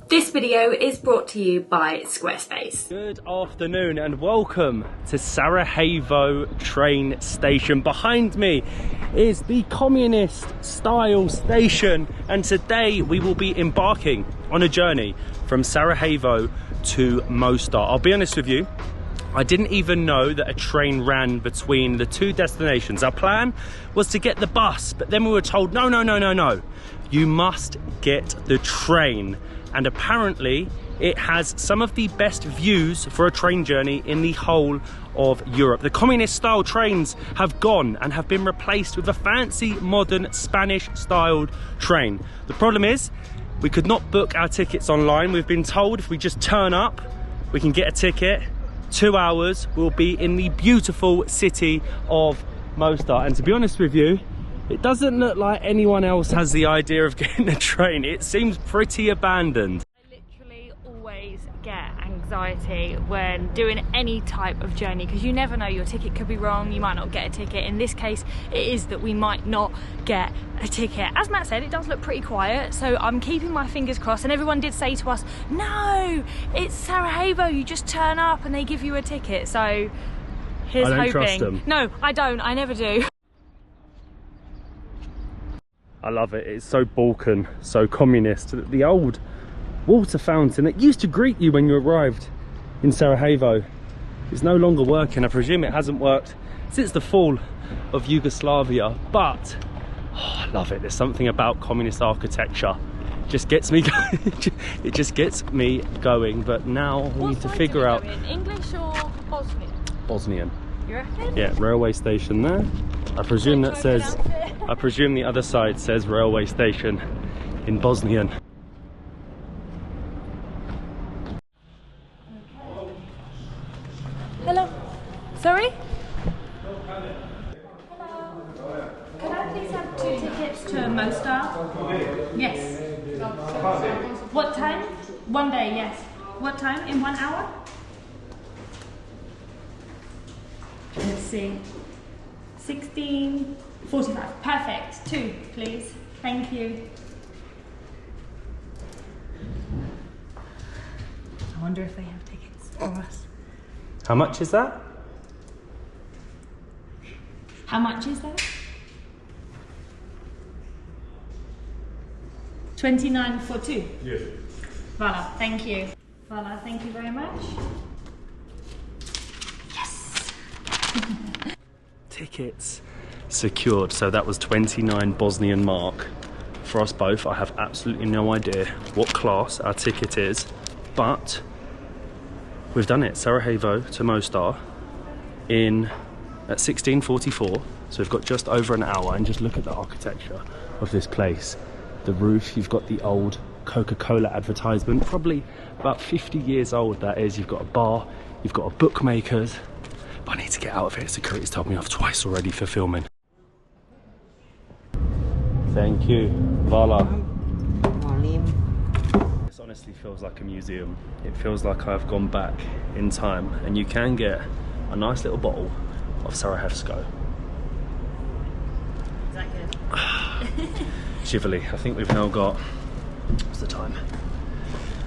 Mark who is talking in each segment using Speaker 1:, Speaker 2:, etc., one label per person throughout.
Speaker 1: This video is brought to you by Squarespace.
Speaker 2: Good afternoon and welcome to Sarajevo train station. Behind me is the communist style station, and today we will be embarking on a journey from Sarajevo to Mostar. I'll be honest with you, I didn't even know that a train ran between the two destinations. Our plan was to get the bus, but then we were told no, you must get the train. And apparently it has some of the best views for a train journey in the whole of Europe. The communist style trains have gone and have been replaced with a fancy modern Spanish styled train. The problem is we could not book our tickets online. We've been told if we just turn up we can get a ticket. 2 hours we'll be in the beautiful city of Mostar. And to be honest with you, it doesn't look like anyone else has the idea of getting a train. It seems pretty abandoned.
Speaker 3: I literally always get anxiety when doing any type of journey because you never know, your ticket could be wrong, you might not get a ticket. In this case, it is that we might not get a ticket. As Matt said, it does look pretty quiet, so I'm keeping my fingers crossed. And everyone did say to us, no, it's Sarajevo, you just turn up and they give you a ticket. So here's hoping. I don't trust them. No, I don't, I never do.
Speaker 2: I love it. It's so Balkan, so communist. The old water fountain that used to greet you when you arrived in Sarajevo is no longer working. I presume it hasn't worked since the fall of Yugoslavia, but I love it. There's something about communist architecture. It just gets me going. It just gets me going. But now we need to figure out
Speaker 3: English or Bosnian?
Speaker 2: Bosnian.
Speaker 3: You reckon?
Speaker 2: Yeah, railway station there. I presume that says, I presume the other side says railway station in Bosnian.
Speaker 3: Hello. Sorry? Hello. Can I please have 2 tickets to Mostar? Yes. What time? One day, yes. What time? In 1 hour? Let's see. 16:45. Perfect. 2, please. Thank you. I wonder if they have tickets for us.
Speaker 2: How much is that?
Speaker 3: How much is that? 29 for 2?
Speaker 2: Yes.
Speaker 3: Voila, thank you. Voila, thank you very much.
Speaker 2: Tickets secured. So that was 29 Bosnian mark for us both. I have absolutely no idea what class our ticket is, but we've done it. Sarajevo to Mostar at 16:44. So we've got just over an hour, and just look at the architecture of this place. The roof, you've got the old Coca-Cola advertisement, probably about 50 years old that is. You've got a bar, you've got a bookmaker's. I need to get out of here. Security's told me off twice already for filming. Thank you. Voila. This honestly feels like a museum. It feels like I've gone back in time, and you can get a nice little bottle of Sarajevo.
Speaker 3: Is that good?
Speaker 2: Shively. I think we've now got, what's the time?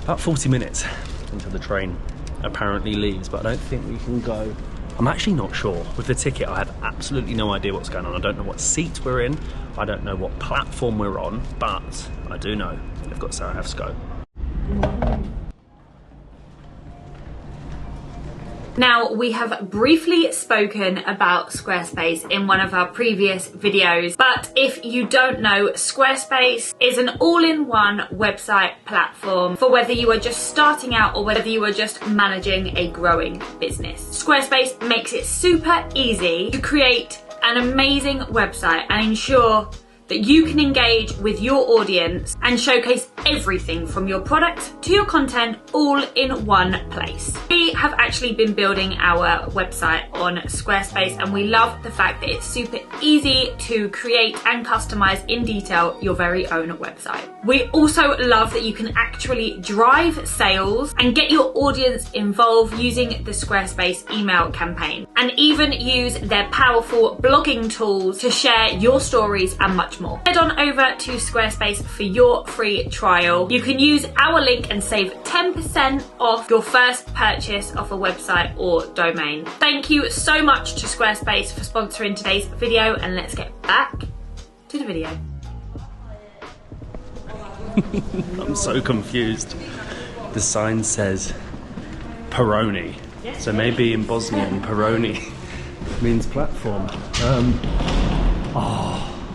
Speaker 2: About 40 minutes until the train apparently leaves, but I don't think we can go. I'm actually not sure. With the ticket, I have absolutely no idea what's going on. I don't know what seat we're in. I don't know what platform we're on, but I do know they've got Sarajevo.
Speaker 1: Now, we have briefly spoken about Squarespace in one of our previous videos, but if you don't know, Squarespace is an all-in-one website platform for whether you are just starting out or whether you are just managing a growing business. Squarespace makes it super easy to create an amazing website and ensure that you can engage with your audience and showcase everything from your product to your content all in one place. We have actually been building our website on Squarespace, and we love the fact that it's super easy to create and customize in detail your very own website. We also love that you can actually drive sales and get your audience involved using the Squarespace email campaign, and even use their powerful blogging tools to share your stories and much more. Head on over to Squarespace for your free trial. You can use our link and save 10% off your first purchase of a website or domain. Thank you so much to Squarespace for sponsoring today's video, and let's get back to the video.
Speaker 2: I'm so confused. The sign says Peroni. So maybe in Bosnian, Peroni means platform.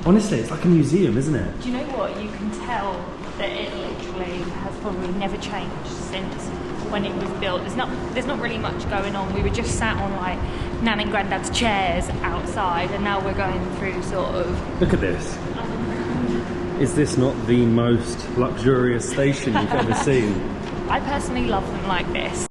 Speaker 2: Honestly, it's like a museum, isn't it?
Speaker 3: Do you know what? You can tell that it literally has probably never changed since when it was built. There's not really much going on. We were just sat on like Nan and Grandad's chairs outside, and now we're going through sort of...
Speaker 2: Look at this. Is this not the most luxurious station you've ever seen?
Speaker 3: I personally love them like this.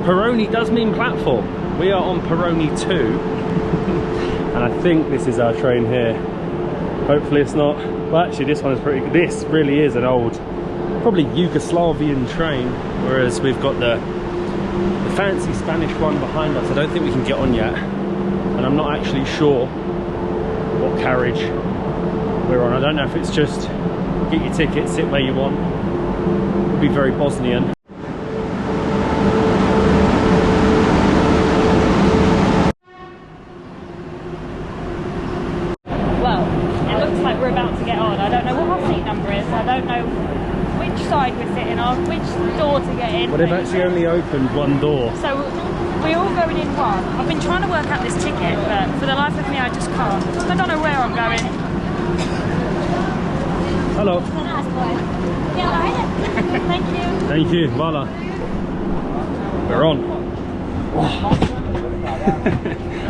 Speaker 2: Peroni does mean platform. We are on Peroni 2. And I think this is our train here. Hopefully it's not. Well, actually this one is pretty good. This really is an old, probably Yugoslavian train. Whereas we've got the fancy Spanish one behind us. I don't think we can get on yet. And I'm not actually sure what carriage we're on. I don't know if it's just get your ticket, sit where you want. It would be very Bosnian.
Speaker 3: We're about to get on. I don't know what our seat number is. I don't know which side we're sitting on, which door to get in.
Speaker 2: Well, they've actually only opened one door.
Speaker 3: So we're all going in one. I've been trying to work out this ticket, but for the life of me, I just can't. I don't know where I'm going.
Speaker 2: Hello.
Speaker 3: Thank you.
Speaker 2: Thank you. Voila. We're on.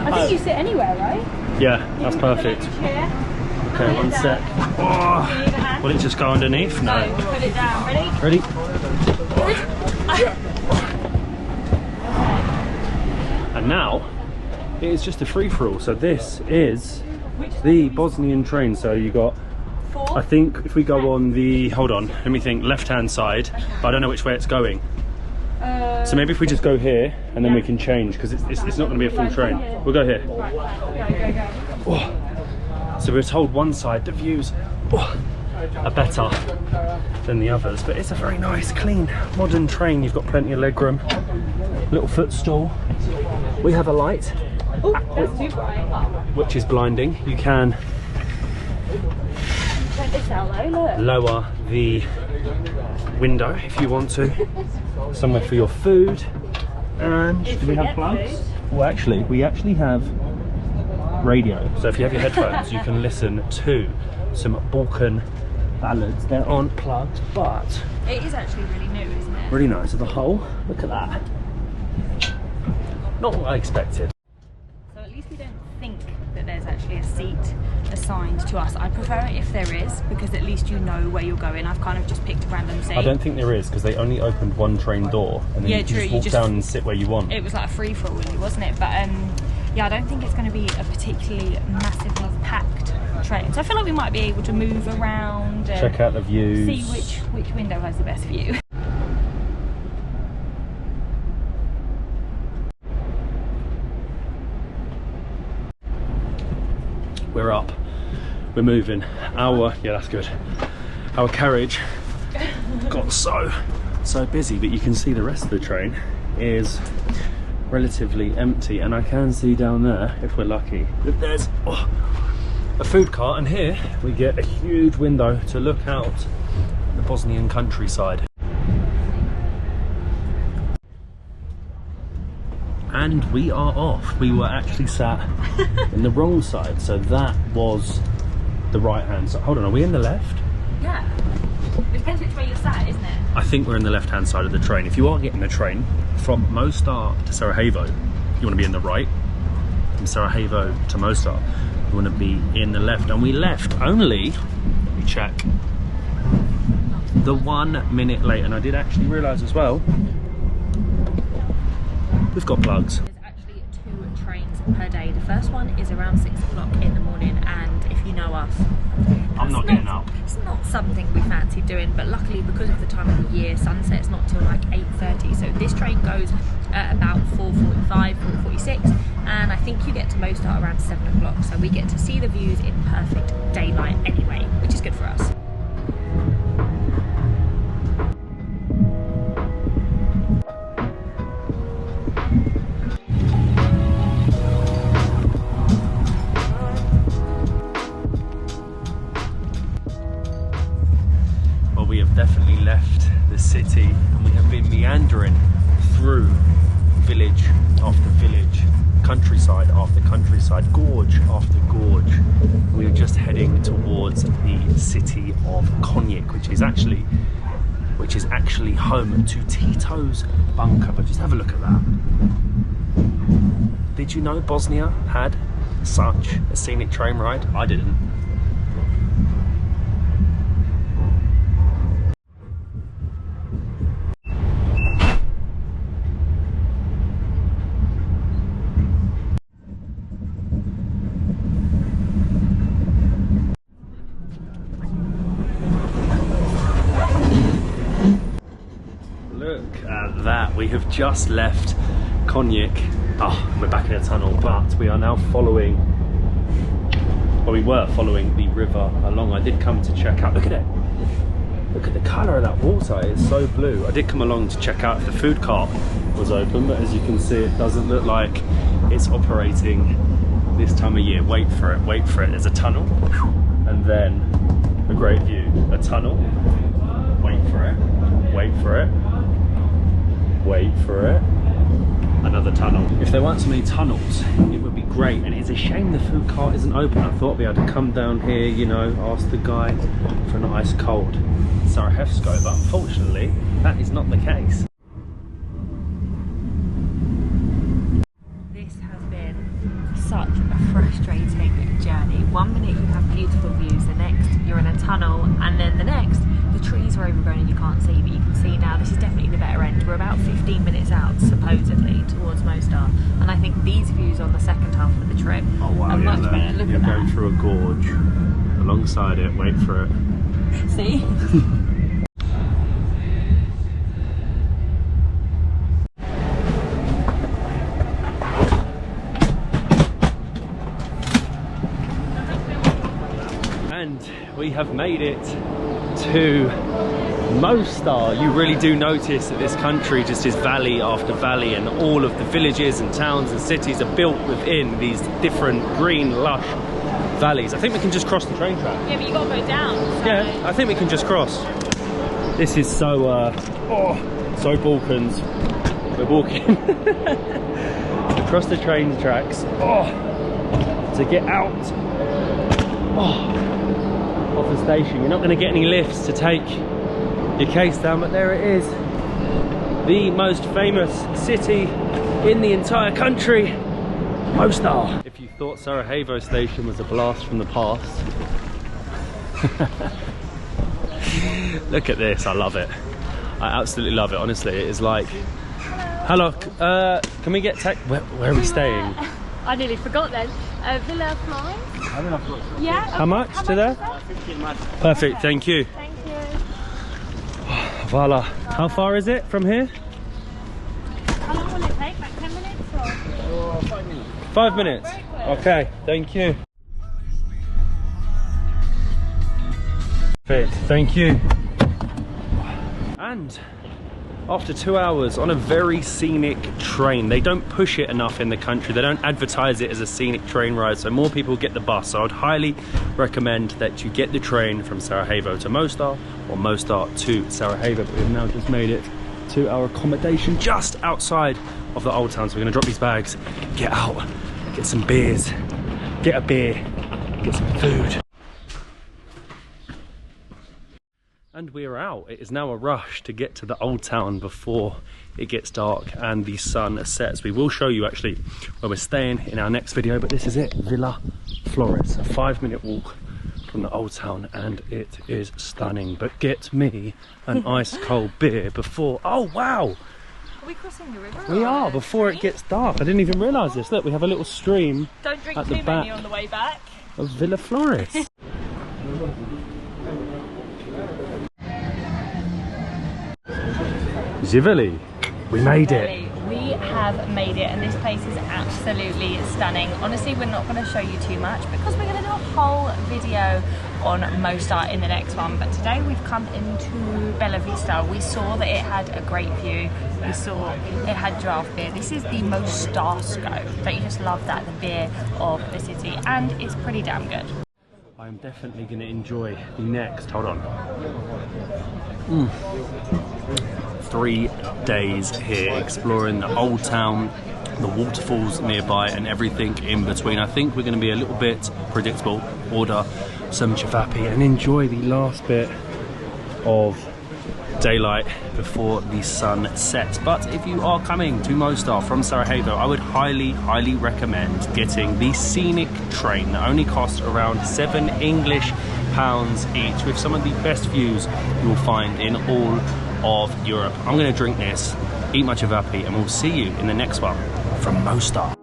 Speaker 3: I think you sit anywhere, right?
Speaker 2: Yeah, that's perfect. Okay, one sec. Oh, will it just go underneath? No.
Speaker 3: Put it down. Ready?
Speaker 2: Ready? And now, it is just a free-for-all. So this is the Bosnian train. So you got, I think if we go on the, hold on, let me think, left-hand side, but I don't know which way it's going. So maybe if we just go here, and then we can change, because it's not going to be a full train. We'll go here. Oh. So we're told one side the views are better than the others, but it's a very nice, clean, modern train. You've got plenty of legroom, little footstool. We have a light, which is blinding. You can lower the window if you want to. Somewhere for your food. And do we have plugs? Well, actually, we actually have radio, so if you have your headphones you can listen to some Balkan ballads. They're on plugs, but
Speaker 3: it is actually really new, isn't it?
Speaker 2: Really nice. So the whole, look at that. Not what I expected.
Speaker 3: So at least we don't think that there's actually a seat assigned to us. I prefer it if there is, because at least you know where you're going. I've kind of just picked a random seat.
Speaker 2: I don't think there is, because they only opened one train door, and then you just walk down and sit where you want. It
Speaker 3: was like a free-for-all, really, wasn't it? But yeah, I don't think it's going to be a particularly massively packed train. So I feel like we might be able to move around and
Speaker 2: check out the views.
Speaker 3: See which window has the best view.
Speaker 2: We're up. We're moving. Yeah, that's good. Our carriage got so busy, but you can see the rest of the train is relatively empty, and I can see down there, if we're lucky, that there's a food cart, and here we get a huge window to look out the Bosnian countryside. And we are off. We were actually sat in the wrong side, so that was the right hand side. Hold on, are we in the left?
Speaker 3: Yeah. It depends which way you're sat, isn't it?
Speaker 2: I think we're in the left hand side of the train. If you are getting a train from Mostar to Sarajevo, you want to be in the right. From Sarajevo to Mostar, you want to be in the left. And we left only, let me check, the 1 minute late. And I did actually realise as well, we've got plugs.
Speaker 3: There's actually 2 trains per day. The first first one is around 6 o'clock in the morning, and if you know us,
Speaker 2: I'm not getting up.
Speaker 3: It's not something we fancy doing, but luckily because of the time of the year, sunset's not till like 8:30. So this train goes at about 4:45, 4:46, and I think you get to Mostar around 7 o'clock. So we get to see the views in perfect daylight anyway, which is good for us.
Speaker 2: We have definitely left the city and we have been meandering through village after village, countryside after countryside, gorge after gorge. We're just heading towards the city of Sarajevo, which is actually home to Tito's bunker. But just have a look at that. Did you know Bosnia had such a scenic train ride? I didn't. That we have just left Konjic. Oh, we're back in a tunnel, but we are now following, well, we were following the river along. I did come to check out, look at it, look at the colour of that water, it's so blue. I did come along to check out if the food cart was open, but as you can see, it doesn't look like it's operating this time of year. Wait for it, there's a tunnel, and then a great view, a tunnel, wait for it, wait for it, wait for it, another tunnel. If there weren't so many tunnels, it would be great, and it's a shame the food cart isn't open. I thought I'd be able to come down here, you know, ask the guy for an ice cold Sarajevo, but unfortunately that is not the case.
Speaker 3: This has been such a frustrating journey. One minute you have beautiful views, the next you're in a tunnel, and then the next the trees are overgrown and you can't see, but you can see now this is definitely the better end. We're about 15 minutes out, supposedly, towards Mostar, and I think these views on the second half of the trip are much better. Look
Speaker 2: You're
Speaker 3: at that.
Speaker 2: going through a gorge. Alongside it, wait for it.
Speaker 3: See?
Speaker 2: And we have made it to Mostar. You really do notice that this country just is valley after valley, and all of the villages and towns and cities are built within these different green, lush valleys. I think we can just cross the train track.
Speaker 3: Yeah, but you gotta go down. So.
Speaker 2: Yeah, I think we can just cross. This is so, so Balkans. We're walking across the train tracks to get out of the station. You're not going to get any lifts to take your case down, but there it is, the most famous city in the entire country, Mostar. If you thought Sarajevo station was a blast from the past, look at this. I love it. I absolutely love it, honestly. It is like, hello, can we get where are we staying?
Speaker 3: I nearly forgot then. Villa Florence? Yeah.
Speaker 2: How much to there?
Speaker 3: 15 months.
Speaker 2: Perfect, thank you.
Speaker 3: Thank you.
Speaker 2: Voila. How far is it from here?
Speaker 3: How long will it take? Like 10 minutes or?
Speaker 2: 5 minutes. 5 minutes? Okay, thank you. Perfect, thank you. And after 2 hours on a very scenic train, they don't push it enough in the country, they don't advertise it as a scenic train ride, so more people get the bus. So I would highly recommend that you get the train from Sarajevo to Mostar, or Mostar to Sarajevo. But we've now just made it to our accommodation just outside of the old town. So we're going to drop these bags, get out, get some beers, get a beer, get some food. And we are out. It is now a rush to get to the old town before it gets dark and the sun sets. We will show you actually where we're staying in our next video, but this is it, Villa Flores, a 5-minute walk from the old town, and it is stunning. But get me an ice cold beer before, oh wow,
Speaker 3: Are we crossing the river?
Speaker 2: We are, before it gets dark. I didn't even realise this. Look, we have a little stream.
Speaker 3: Don't drink
Speaker 2: at
Speaker 3: too
Speaker 2: the
Speaker 3: many
Speaker 2: back
Speaker 3: on the way back.
Speaker 2: Of Villa Flores. Zivili, we made it.
Speaker 3: We have made it, and this place is absolutely stunning. Honestly, we're not going to show you too much because we're going to do a whole video on Mostar in the next one. But today we've come into Bella Vista. We saw that it had a great view. We saw it had draft beer. This is the Mostar scope. Don't you just love that? The beer of the city, and it's pretty damn good.
Speaker 2: I'm definitely going to enjoy the next. Hold on. 3 days here exploring the old town, the waterfalls nearby and everything in between. I think we're going to be a little bit predictable, order some ciabatta and enjoy the last bit of daylight before the sun sets. But if you are coming to Mostar from Sarajevo, I would highly recommend getting the SCENIC train that only costs around £7 English each, with some of the best views you will find in all of Europe. I'm going to drink this, eat my ciabatta, and we'll see you in the next one from Mostar.